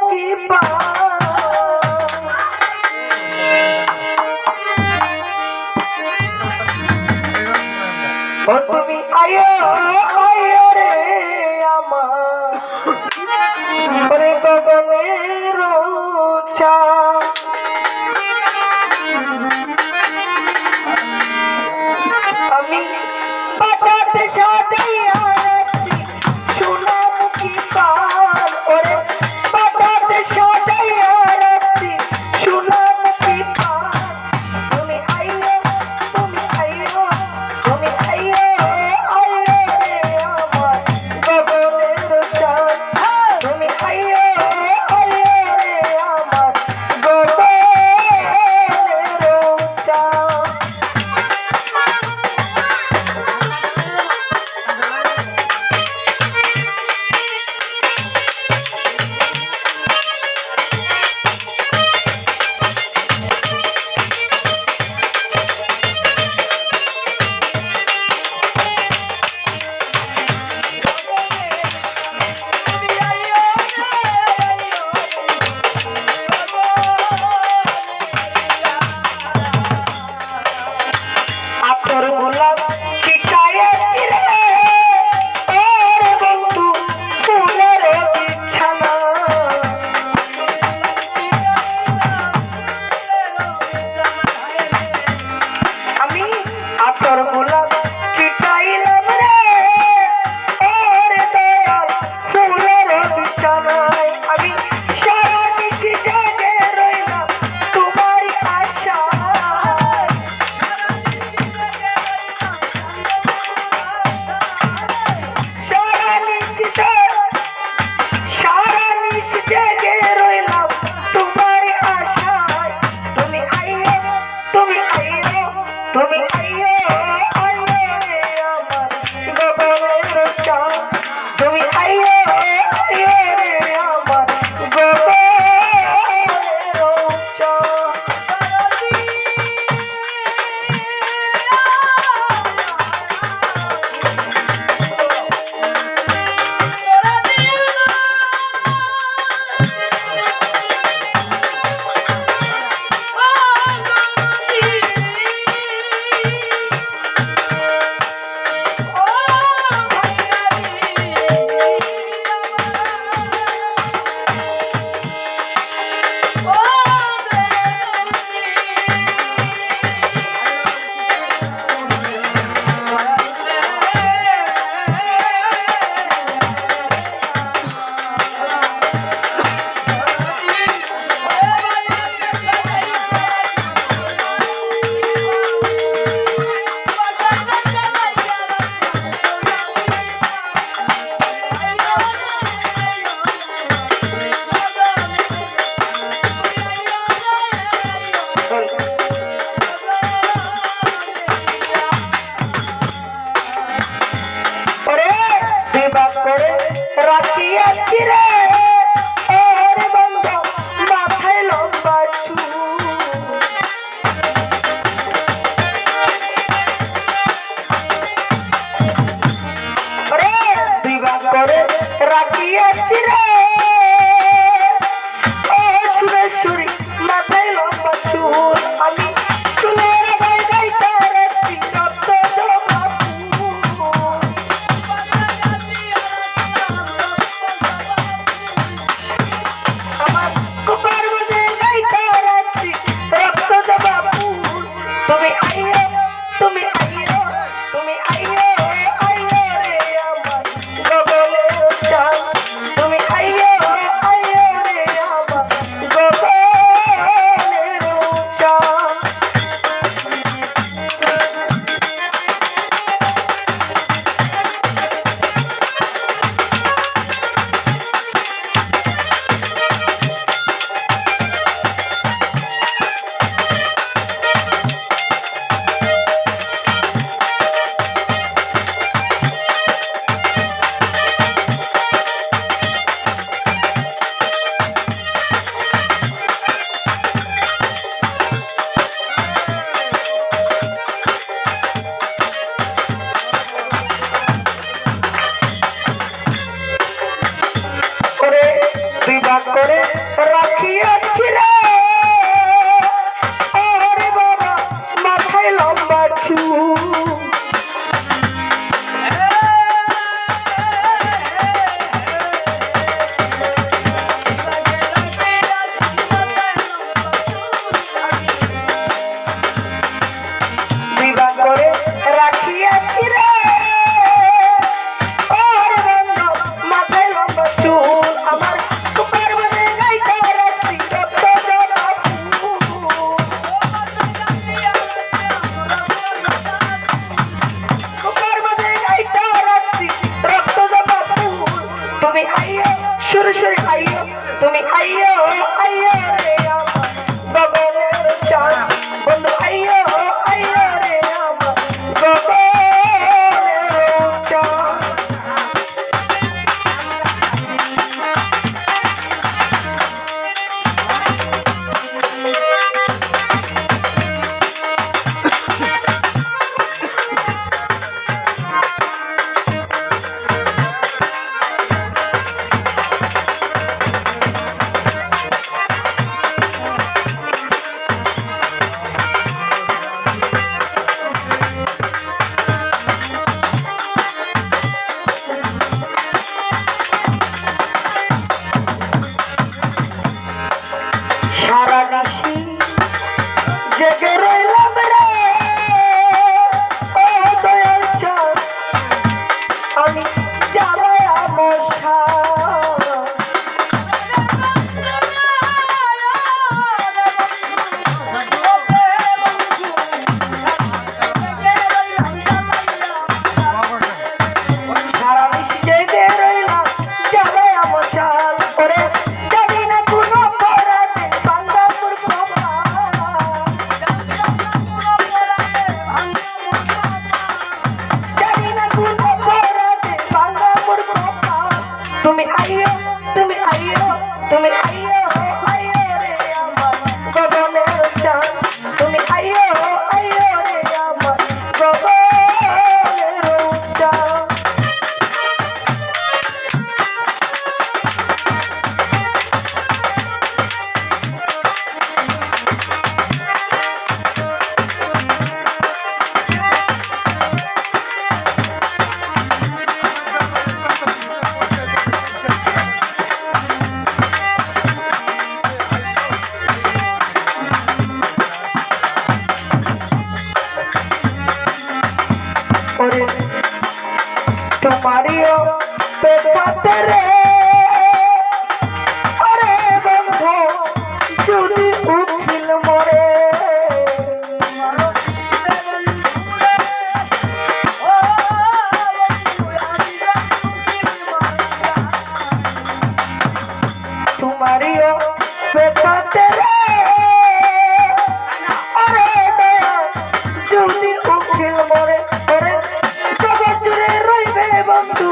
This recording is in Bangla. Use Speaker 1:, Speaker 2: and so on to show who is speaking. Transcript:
Speaker 1: মুখী ও তুমি আয়ো আয়ো রে আমার গগনের চাঁদ আমি পাতাতে সাজাইয়া রাখছি সোনামুখী পান ওরে পাতাতে সাজাইয়া রাখছি সোনামুখী পান তুমি আইও তুমি আইও তুমি আইও আইও রে আমার গগনের চাঁদ তুমি আইও আইও রে আমার গগনের চাঁদ তুমি আইও আইও রে আমার গগনের চাঁদ তুমি আইও আইও রে আমার গগনের চাঁদ রাখিয়াছি রে ওরে বন্ধু মাথায় লম্বা চুল ওরে বিবাহ করে রাখিয়াছি রে ও সুরেশ্বরী মাথায় লম্বা চুল আমি চুলের বাইরে রাখছি রক্ত জমা তুমি আইও তুমি আইও তুমি আইও আইও রে আমার গগনের চাঁদ তুমি আইও আইও রে আমার গগনের চাঁদ করে তুমি আইয়ো আইয়ো রে আমার গগনের চাঁদ বন্ধু আইয়ো আইয়ো রে আমার গগনের চাঁদ সারা নিশি জেগে রইলাম রে ও দয়াল চাঁদ আমি জ্বালায়া মশা সারা নিশি জেগে রইলাম জ্বালায়া মশাল ওরে জানি না কোনো পরাতে বাংলাপুর জানি না কোনো পরাতে বাংলাপুর তুমি আইয়ো তুমি আইয়ো তুমি আইয়ো আইয়ো রে আমার গগনের চাঁদ তুমি আইয়ো আইয়ো রে আমার গগনের চাঁদ ওরে তোমারিও পেটাতে রে ওরে বন্ধু যদি উঠিল মরে তোমারিও পেটাতে রে ওরে যদি উঠিল মরে ওরে জগৎ জুড়ে রইবে বন্ধু